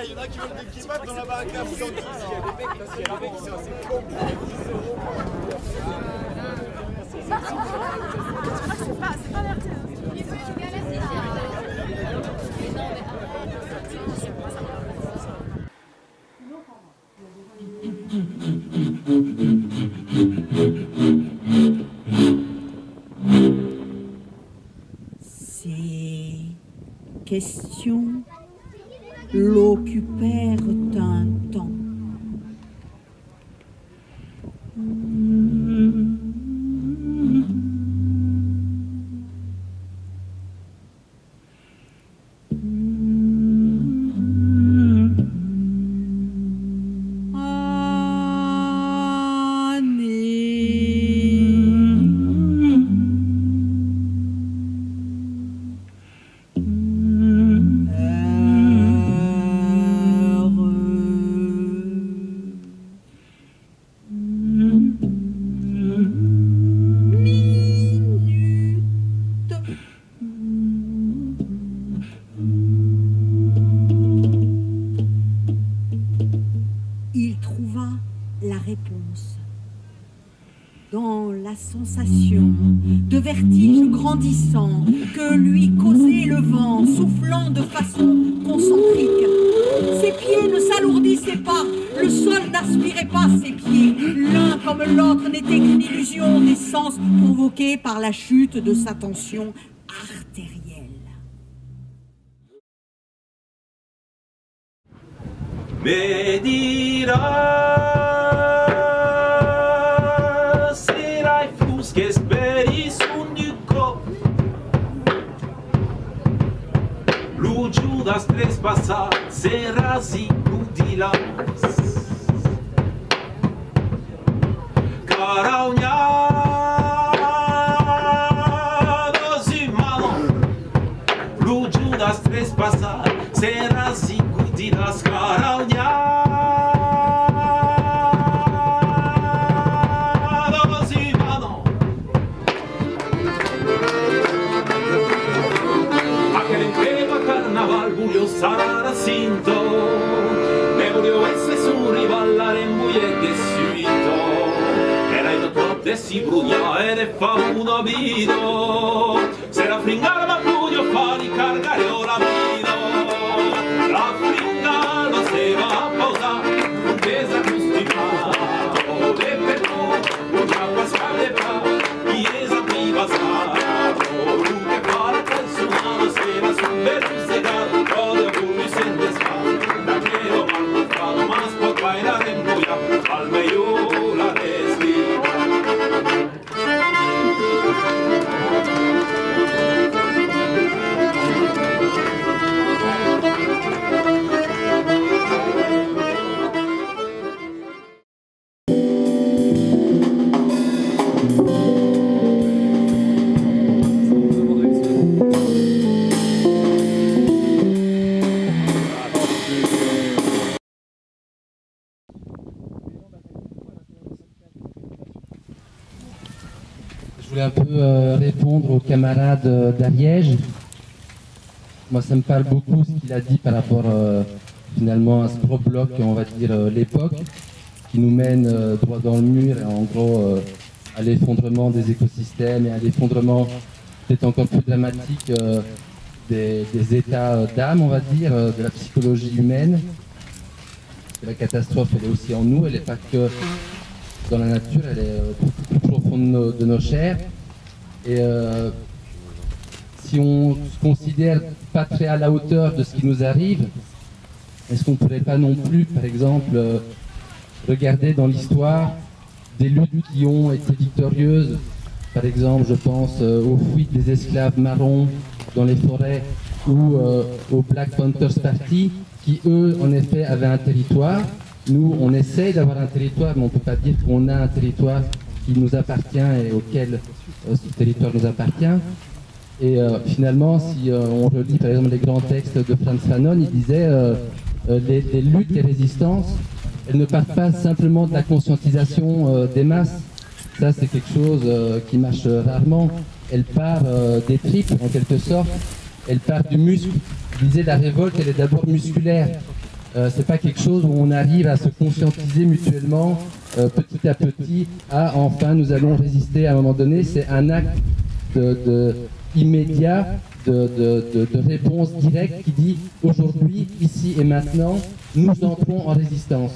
Il y en a qui veulent des kebabs dans la baraque à Foulantis. Il y a des mecs qui sont assez cons. C'est pas l'RT. Ces questions l'occupèrent un temps. Il trouva la réponse dans la sensation de vertige grandissant que lui causait le vent, soufflant de façon concentrique. Ses pieds ne s'alourdissaient pas, le sol n'aspirait pas ses pieds. L'un comme l'autre n'était qu'une illusion des sens provoquée par la chute de sa tension artérielle. Me dirás si la flus que esperis un duco Lu Judas trespassar serás y nudilas Carauniados humanos Lu Judas trespassar serás y nudilas Carauniados humanos Aquel emblema carnaval murió Saracinto Ne murió ese su rival la rembuie subito Era il dottor de si brugna e ne fa un obido Se la fringara ma pugno fa di cargare ora mido La fringa lo se va a pausa un pesa costipato De perno un giappa scade va chiesa priva sacro Lu che fa la consumano se va su per un segato Code pugni sente spa Da che lo manco fado ma spot bailare in buia Al meglio la destina Je voulais un peu répondre aux camarades d'Ariège. Moi, ça me parle beaucoup ce qu'il a dit par rapport finalement à ce gros bloc, on va dire l'époque, qui nous mène droit dans le mur et en gros à l'effondrement des écosystèmes et à l'effondrement peut-être encore plus dramatique des états d'âme, on va dire, de la psychologie humaine. La catastrophe, elle est aussi en nous, elle n'est pas que dans la nature, elle est beaucoup plus profonde de nos chairs. Et si on se considère pas très à la hauteur de ce qui nous arrive, est-ce qu'on ne pourrait pas non plus, par exemple, regarder dans l'histoire des luttes qui ont été victorieuses? Par exemple, je pense aux fuites des esclaves marrons dans les forêts ou au Black Panthers Party, qui eux, en effet, avaient un territoire. Nous, on essaye d'avoir un territoire, mais on ne peut pas dire qu'on a un territoire qui nous appartient et auquel ce territoire nous appartient. Et finalement, si on relit par exemple les grands textes de Frantz Fanon, il disait les luttes, les résistances, elles ne partent pas simplement de la conscientisation des masses. Ça, c'est quelque chose qui marche rarement. Elle part des tripes, en quelque sorte. Elle part du muscle. Il disait la révolte, elle est d'abord musculaire. C'est pas quelque chose où on arrive à se conscientiser mutuellement petit à petit. Ah, enfin, nous allons résister à un moment donné. C'est un acte immédiat de réponse directe qui dit aujourd'hui, ici et maintenant, nous entrons en résistance.